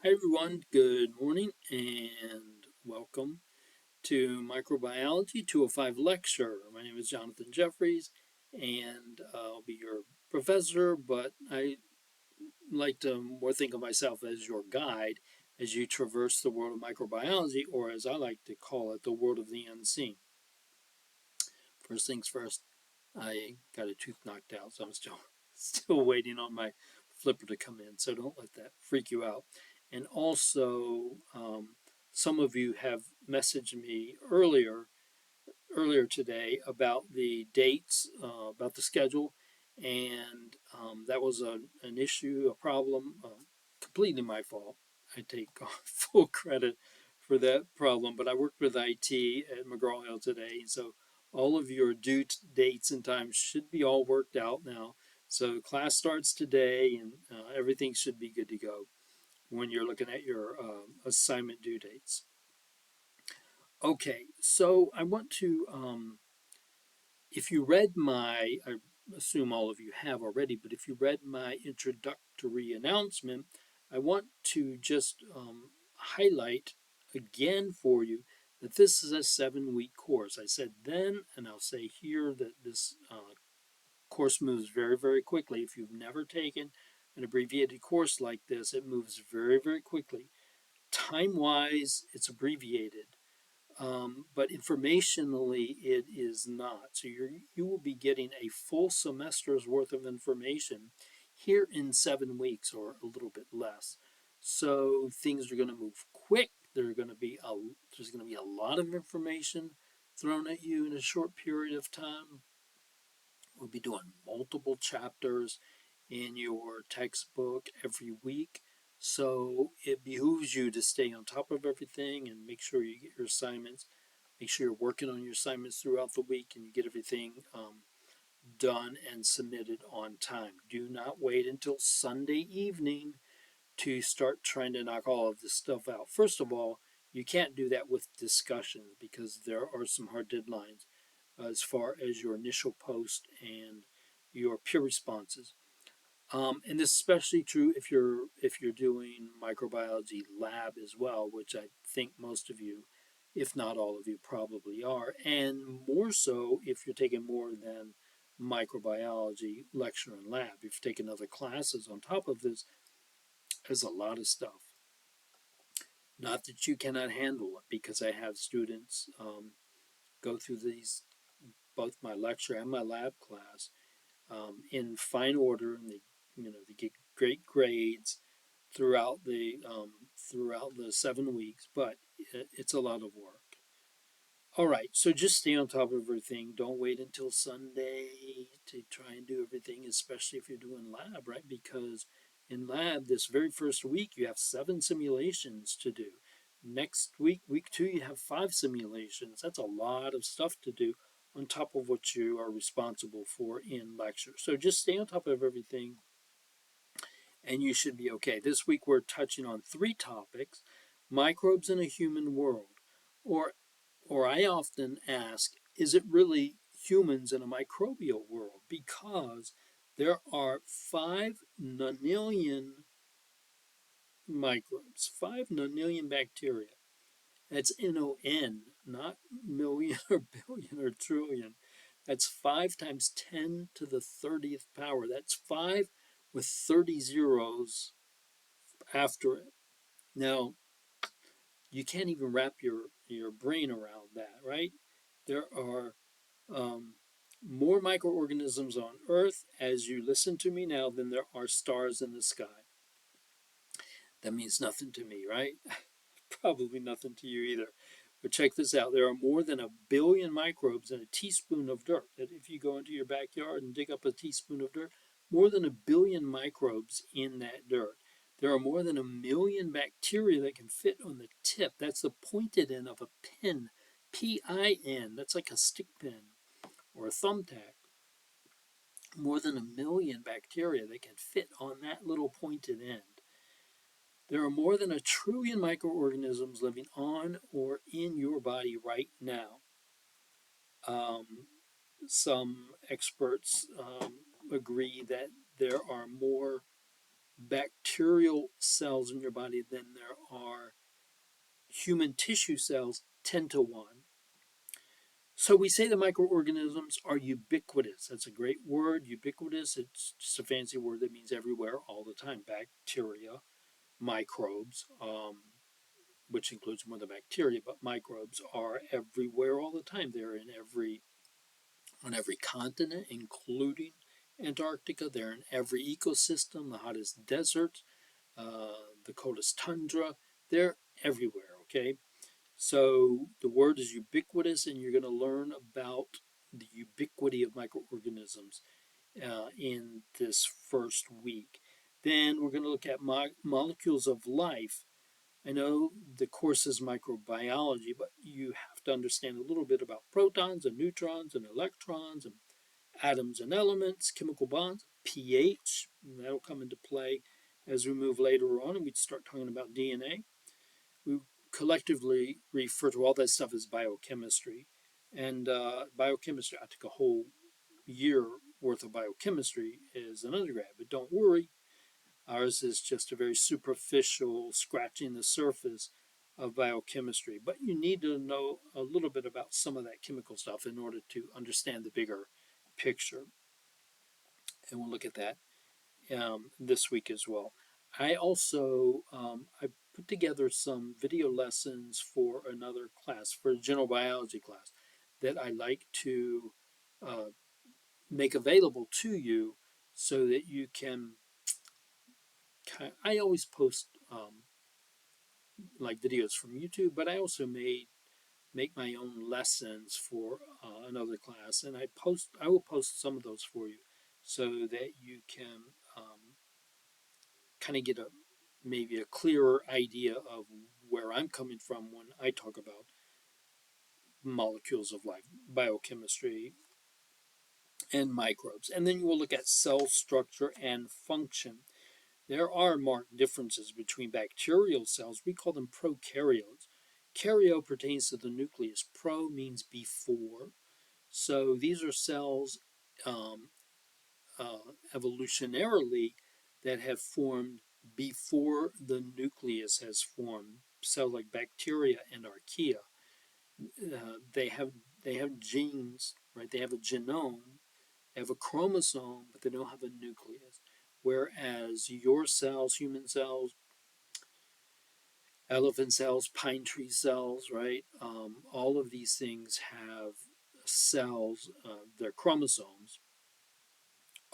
Hi everyone, good morning and welcome to Microbiology 205 lecture. My name is Jonathan Jeffries and I'll be your professor, but I like to more think of myself as your guide as you traverse the world of microbiology, or as I like to call it, the world of the unseen. First things first, I got a tooth knocked out, so I'm still waiting on my flipper to come in, so don't let that freak you out. And also, some of you have messaged me earlier today about the dates, about the schedule, and that was an issue, a problem, completely my fault. I take full credit for that problem, but I worked with IT at McGraw-Hill today, so all of your due dates and times should be all worked out now. So class starts today, and everything should be good to go when you're looking at your assignment due dates. Okay, so I want to, if you read I assume all of you have already, but if you read my introductory announcement, I want to just highlight again for you that this is a 7-week course. I said then, and I'll say here, that this course moves very, very quickly. If you've never taken an abbreviated course like this, it moves very, very quickly. Time-wise, it's abbreviated. But informationally, it is not. So you will be getting a full semester's worth of information here in 7 weeks or a little bit less. So things are going to move quick. There's going to be a lot of information thrown at you in a short period of time. We'll be doing multiple chapters in your textbook every week. So it behooves you to stay on top of everything and make sure you get your assignments. Make sure you're working on your assignments throughout the week and you get everything done and submitted on time. Do not wait until Sunday evening to start trying to knock all of this stuff out. First of all, you can't do that with discussions because there are some hard deadlines as far as your initial post and your peer responses. And this is especially true if you're doing microbiology lab as well, which I think most of you, if not all of you, probably are, and more so if you're taking more than microbiology lecture and lab. If you're taking other classes on top of this, there's a lot of stuff. Not that you cannot handle it, because I have students go through these, both my lecture and my lab class, in fine order, and they get great grades throughout the 7 weeks. But it's a lot of work. All right, so just stay on top of everything. Don't wait until Sunday to try and do everything, especially if you're doing lab, right? Because in lab, this very first week, you have 7 simulations to do. Next week, week 2, you have 5 simulations. That's a lot of stuff to do on top of what you are responsible for in lecture. So just stay on top of everything and you should be okay. This week we're touching on 3 topics: microbes in a human world, or I often ask, is it really humans in a microbial world? Because there are 5 nonillion microbes, 5 nonillion bacteria. That's N-O-N, not million or billion or trillion. That's 5 times 10 to the 30th power. That's 5 with 30 zeros after it. Now, you can't even wrap your brain around that, right? There are more microorganisms on Earth, as you listen to me now, than there are stars in the sky. That means nothing to me, right? Probably nothing to you either. But check this out. There are more than 1 billion microbes in a teaspoon of dirt. If you go into your backyard and dig up a teaspoon of dirt, more than 1 billion microbes in that dirt. There are more than 1 million bacteria that can fit on the tip. That's the pointed end of a pin. P-I-N. That's like a stick pin or a thumbtack. More than 1 million bacteria that can fit on that little pointed end. There are more than 1 trillion microorganisms living on or in your body right now. Some experts agree that there are more bacterial cells in your body than there are human tissue cells, 10 to 1. So we say the microorganisms are ubiquitous. That's a great word, ubiquitous. It's just a fancy word that means everywhere all the time. Bacteria, microbes, which includes more than bacteria, but microbes are everywhere all the time. They're in on every continent, including Antarctica. They're in every ecosystem, the hottest desert, the coldest tundra. They're everywhere, okay? So the word is ubiquitous, and you're going to learn about the ubiquity of microorganisms in this first week. Then we're going to look at molecules of life. I know the course is microbiology, but you have to understand a little bit about protons and neutrons and electrons and atoms and elements, chemical bonds, pH. That'll come into play as we move later on and we start talking about DNA. We collectively refer to all that stuff as biochemistry. And biochemistry, I took a whole year worth of biochemistry as an undergrad, but don't worry, ours is just a very superficial scratching the surface of biochemistry. But you need to know a little bit about some of that chemical stuff in order to understand the bigger picture. And we'll look at that this week as well. I also I put together some video lessons for another class, for a general biology class, that I like to uh, make available to you so that you can. I always post like videos from YouTube, but I also make my own lessons for another class, and I will post some of those for you so that you can kind of get a maybe a clearer idea of where I'm coming from when I talk about molecules of life, biochemistry, and microbes. And then we'll look at cell structure and function. There are marked differences between bacterial cells. We call them prokaryotes. Karyo pertains to the nucleus. Pro means before. So these are cells um, evolutionarily that have formed before the nucleus has formed. Cells like bacteria and archaea, they have genes, right? They have a genome, they have a chromosome, but they don't have a nucleus. Whereas your cells, human cells, elephant cells, pine tree cells, right? All of these things have cells, their chromosomes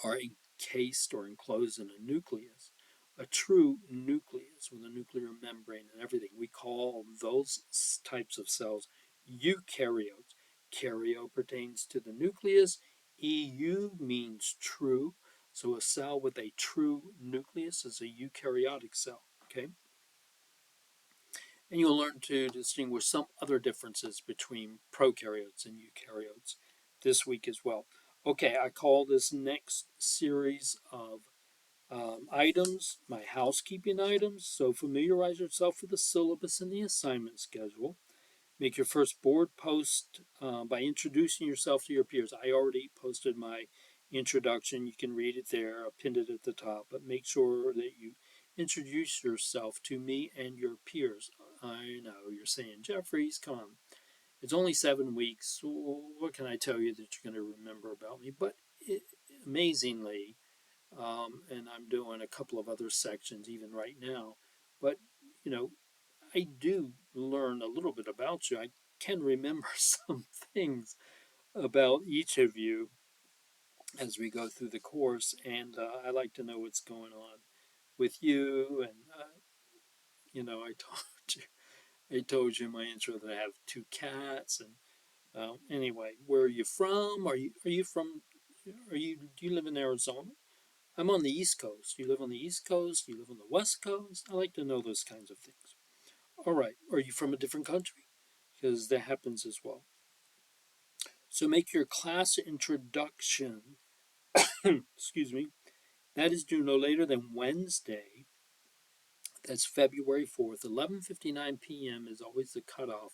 are encased or enclosed in a nucleus, a true nucleus with a nuclear membrane and everything. We call those types of cells eukaryotes. Karyo pertains to the nucleus. EU means true. So a cell with a true nucleus is a eukaryotic cell. Okay? And you'll learn to distinguish some other differences between prokaryotes and eukaryotes this week as well. Okay, I call this next series of items my housekeeping items. So familiarize yourself with the syllabus and the assignment schedule. Make your first board post by introducing yourself to your peers. I already posted my introduction. You can read it there. I pinned it at the top. But make sure that you introduce yourself to me and your peers. I know you're saying, Jeffries, come on. It's only 7 weeks. What can I tell you that you're going to remember about me? But amazingly, and I'm doing a couple of other sections even right now. But, you know, I do learn a little bit about you. I can remember some things about each of you as we go through the course, and I like to know what's going on with you. And I told you in my intro that I have 2 cats. And anyway, where are you from? Are you from? Do you live in Arizona? I'm on the East Coast. You live on the East Coast? You live on the West Coast? I like to know those kinds of things. All right. Are you from a different country? Because that happens as well. So make your class introduction. Excuse me. That is due no later than Wednesday. That's February 4th. 11:59 p.m. is always the cutoff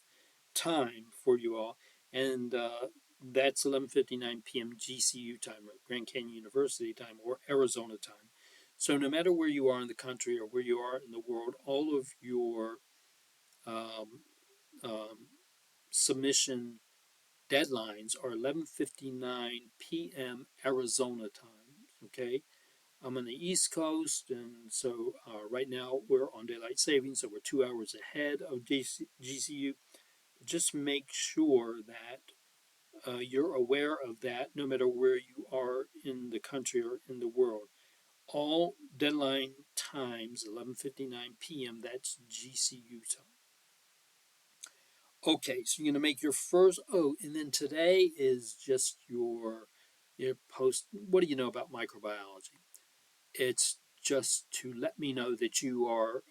time for you all. And that's 11:59 p.m. GCU time, or Grand Canyon University time, or Arizona time. So no matter where you are in the country or where you are in the world, all of your um, um, submission deadlines are 11:59 p.m. Arizona time. Okay, I'm on the East Coast, and so right now we're on daylight savings, so we're 2 hours ahead of GCU. Just make sure that you're aware of that, no matter where you are in the country or in the world. All deadline times 11:59 p.m. That's GCU time. Okay, so you're gonna make your first. Oh, and then today is just your post. What do you know about microbiology? It's just to let me know that you are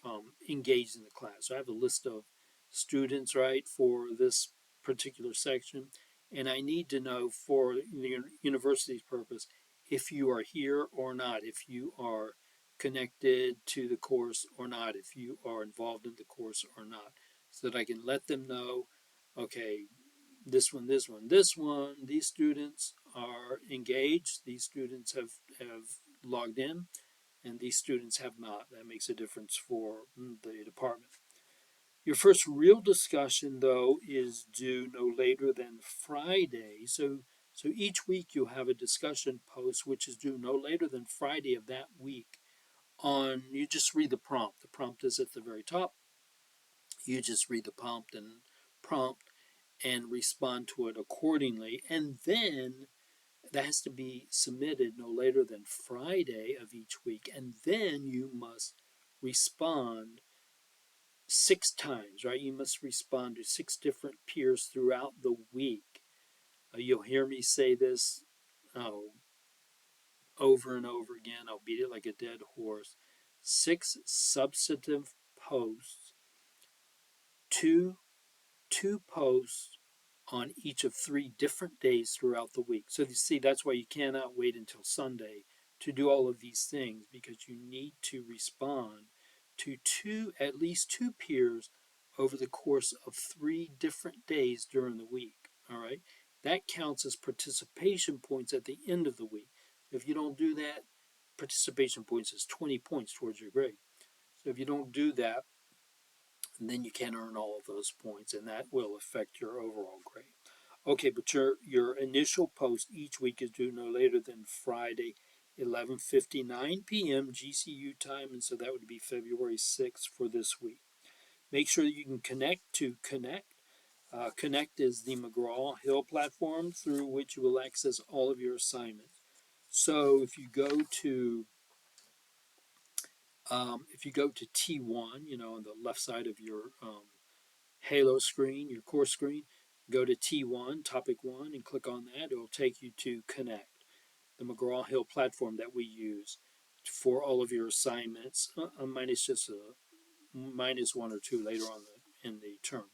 engaged in the class. So I have a list of students, right, for this particular section, and I need to know for the university's purpose if you are here or not, if you are connected to the course or not, if you are involved in the course or not, so that I can let them know, okay, these students are engaged, these students have logged in, and these students have not. That makes a difference for the department. Your first real discussion, though, is due no later than Friday. So each week you'll have a discussion post which is due no later than Friday of that week. You just read the prompt. The prompt is at the very top. You just read the prompt and respond to it accordingly. And then that has to be submitted no later than Friday of each week. And then you must respond 6 times, right? You must respond to 6 different peers throughout the week. You'll hear me say this oh, over and over again. I'll beat it like a dead horse. 6 substantive posts, two posts on each of 3 different days throughout the week. So you see, that's why you cannot wait until Sunday to do all of these things, because you need to respond to at least two peers over the course of 3 different days during the week. All right, that counts as participation points at the end of the week. If you don't do that, participation points is 20 points towards your grade. So if you don't do that, then you can't earn all of those points, and that will affect your overall grade. Okay, but your initial post each week is due no later than Friday, 11:59 p.m. GCU time, and so that would be February 6th for this week. Make sure that you can connect to Connect. Connect is the McGraw-Hill platform through which you will access all of your assignments. So if you go to T1, on the left side of your Halo screen, your course screen, go to T1, Topic 1, and click on that. It will take you to Connect, the McGraw-Hill platform that we use for all of your assignments, minus just a minus 1 or 2 later on in the term.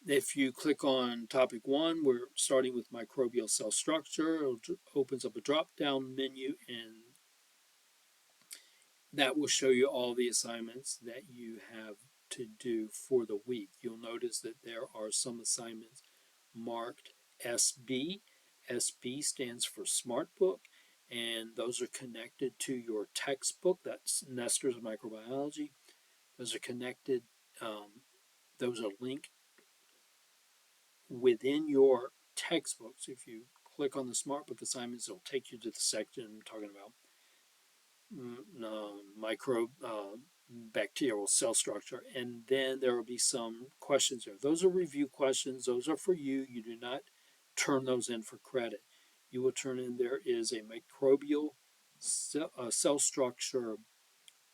If you click on Topic 1, we're starting with microbial cell structure. It opens up a drop-down menu, and that will show you all the assignments that you have to do for the week. You'll notice that there are some assignments marked SB. SB stands for Smart Book, and those are connected to your textbook. That's Nestor's Microbiology. Those are connected, those are linked within your textbooks. If you click on the Smart Book assignments, it'll take you to the section I'm talking about microbacterial cell structure, and then there will be some questions there. Those are review questions. Those are for you. You do not turn those in for credit. You will turn in, there is a microbial cell structure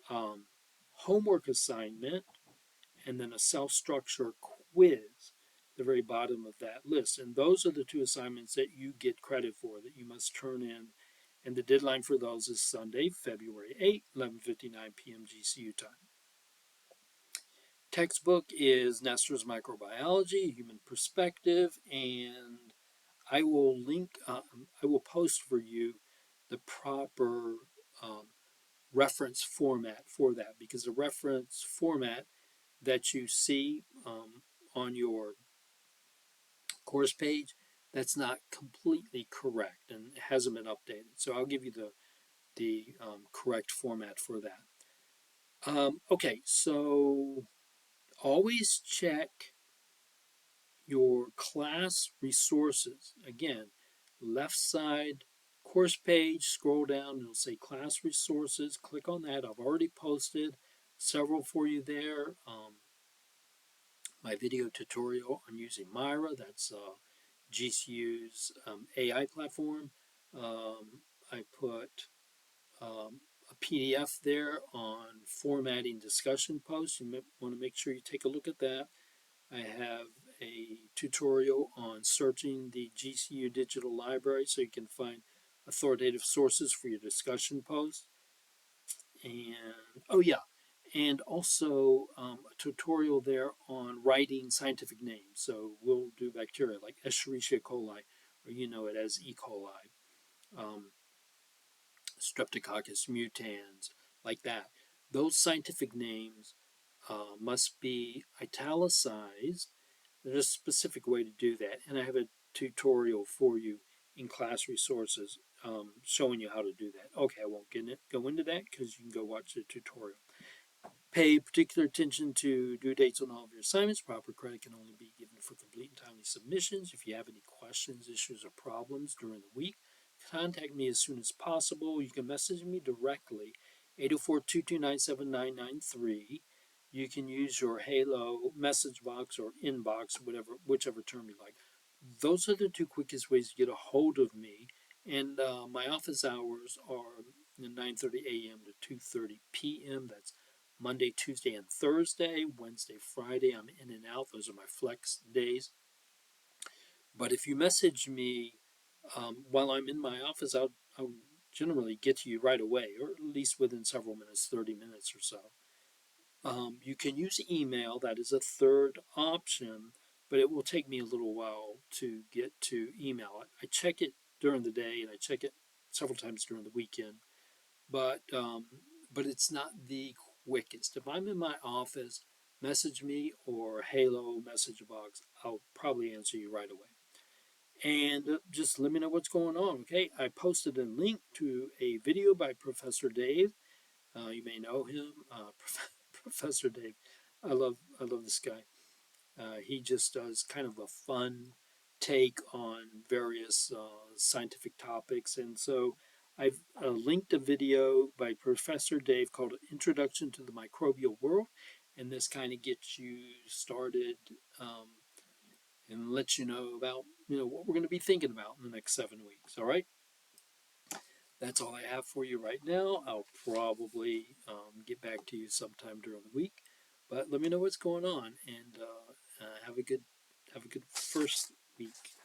um, homework assignment, and then a cell structure quiz at the very bottom of that list. And those are the 2 assignments that you get credit for, that you must turn in, and the deadline for those is Sunday, February 8, 11:59 p.m. GCU time. Textbook is Nestor's Microbiology, Human Perspective, and I will I will post for you the proper um, reference format for that, because the reference format that you see on your course page, that's not completely correct and it hasn't been updated. So I'll give you the correct format for that. Okay, so always check your class resources. Again, left side course page, scroll down, it'll say class resources. Click on that. I've already posted several for you there. My video tutorial on using Myra, that's GCU's AI platform. I put a PDF there on formatting discussion posts. You want to make sure you take a look at that. I have a tutorial on searching the GCU Digital Library so you can find authoritative sources for your discussion posts. And oh yeah, and also a tutorial there on writing scientific names. So we'll do bacteria like Escherichia coli, or you know it as E. coli, um, Streptococcus mutans, like that. Those scientific names must be italicized. There's a specific way to do that, and I have a tutorial for you in class resources showing you how to do that. Okay, I won't go into that because you can go watch the tutorial. Pay particular attention to due dates on all of your assignments. Proper credit can only be given for complete and timely submissions. If you have any questions, issues, or problems during the week, contact me as soon as possible. You can message me directly, 804-229-7993. You can use your Halo message box or inbox, whichever term you like. Those are the two quickest ways to get a hold of me. And my office hours are 9:30 a.m. to 2:30 p.m. That's Monday, Tuesday, and Thursday. Wednesday, Friday, I'm in and out. Those are my flex days. But if you message me while I'm in my office, I'll generally get to you right away, or at least within several minutes, 30 minutes or so. You can use email, that is a third option, but it will take me a little while to get to email. I check it during the day and I check it several times during the weekend, but it's not the quickest. If I'm in my office, message me or Halo message box. I'll probably answer you right away. And just let me know what's going on. Okay, I posted a link to a video by Professor Dave. You may know him, Professor Dave. I love this guy. He just does kind of a fun take on various scientific topics. And so I've linked a video by Professor Dave called Introduction to the Microbial World. And this kind of gets you started and lets you know about what we're going to be thinking about in the next 7 weeks. All right. That's all I have for you right now. I'll probably get back to you sometime during the week, but let me know what's going on and have a good first week.